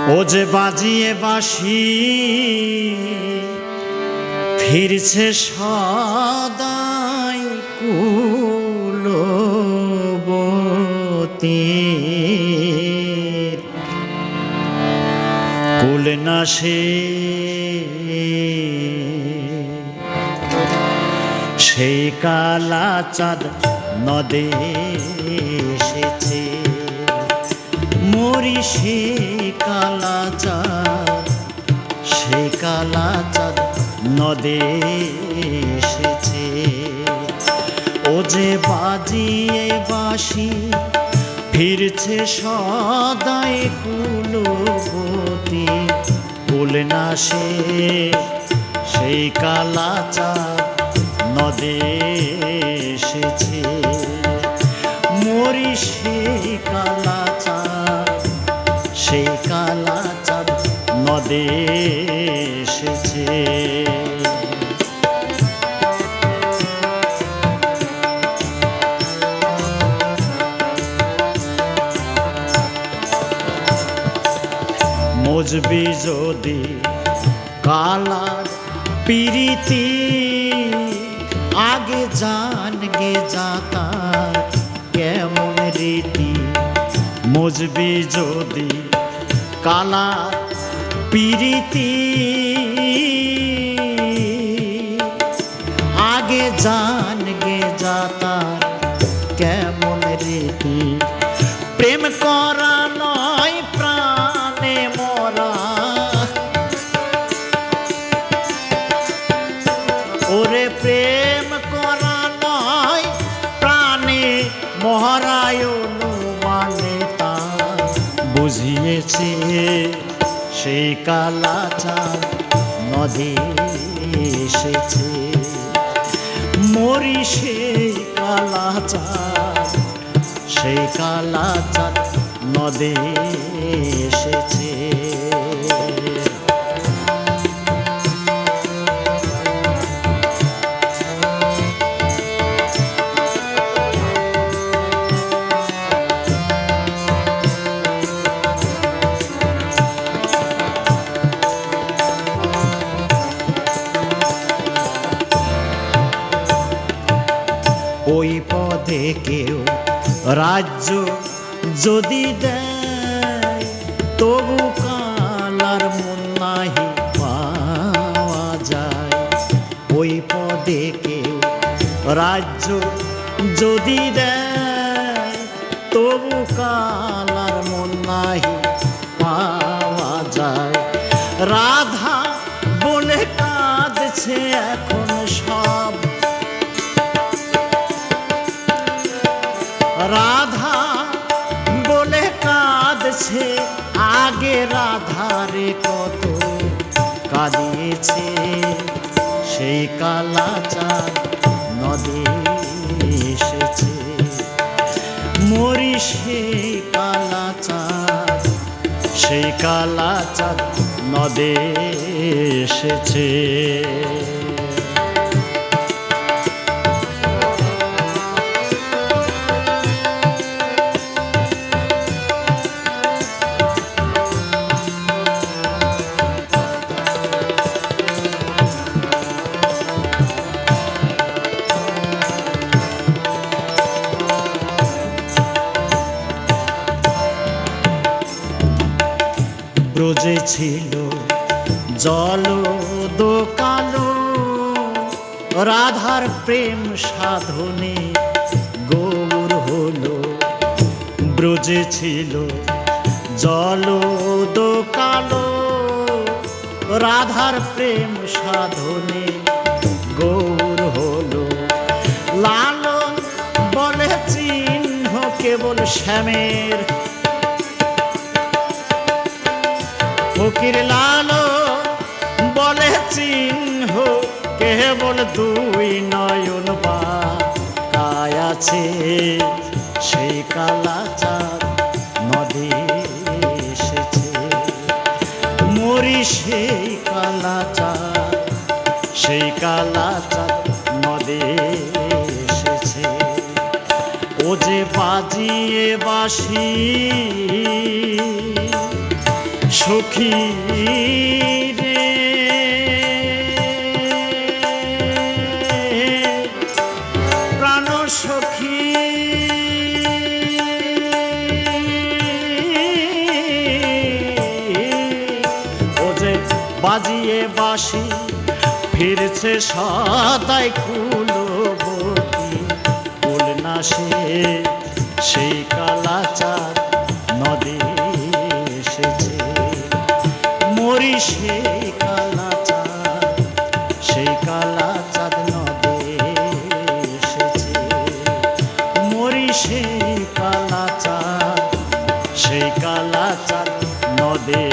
ও যে বাজিয়ে বাঁশি ফিরছে সদাই কুলবতীর কুল না সে সেই কালা চাঁদ নদে এসেছে মরি সে কালা চাঁদ সেই কালা চাঁদ নদে এসেছে ও যে বাজিয়ে বাঁশি ফিরছে সদাই কুলবতী কুল না সে সেই কালা চাঁদ নদে এসেছে মরি সেই কালা চাঁদ সেই কালা চাঁদ নদে এসেছে মজবি যদি কালার পিরিতি আগে জানগে যাতার কেমন রীতি মজবি যদি কালার পিরিতি আগে জানগে যাতার কেমন রীতি প্রেম করা নয় প্রাণে মরা ওরে প্রেম করা নয় প্রাণে মহারায় অনুমানে তা বুঝিয়েছে সেই কালা চাঁদ নদে এসেছে মরি সেই কালা চাঁদ সেই কালা চাঁদ নদে এসেছে ওই পদে কেউ রাজ্য যদি দেয় তবু কালার মন নাহি পাওয়া যায় ওই পদে কেউ রাজ্য যদি দেয় তবু কালার মন নাহি পাওয়া যায় রাধা বলে কাঁদছে এখন সব রাধা বলে কাঁদছে আগে রাধারে কত কাঁদিয়েছে সেই কালা চাঁদ নদে এসেছে মরি সেই কালা চাঁদ সেই কালা চাঁদ নদে এসেছে ব্রজে ছিল জল দোকালো রাধার প্রেম সাধনে গৌর হলো ব্রজে ছিল জল দোকালো রাধার প্রেম সাধনে গৌর হলো লালন বলে চিহ্ন কেবল শ্যামের ফকির লালন বলে চিহ্ন কেবল দুই নয়ন বা কায় আছে সেই কালা চাঁদ নদে এসেছে মরি সেই কালা চাঁদ সেই কালা চাঁদ নদে এসেছে ও যে বাজিয়ে বাঁশি সখী রে প্রাণ সখী ও যে বাজিয়ে বাঁশি ফিরছে সদাই কুলবতী কুল না সে সেই কালাচাঁদ নদী এসেছে মরি সেই কালাচাঁদ সেই কালাচাঁদ নদী এসেছে মরি সেই কালাচাঁদ সেই কালাচাঁদ নদী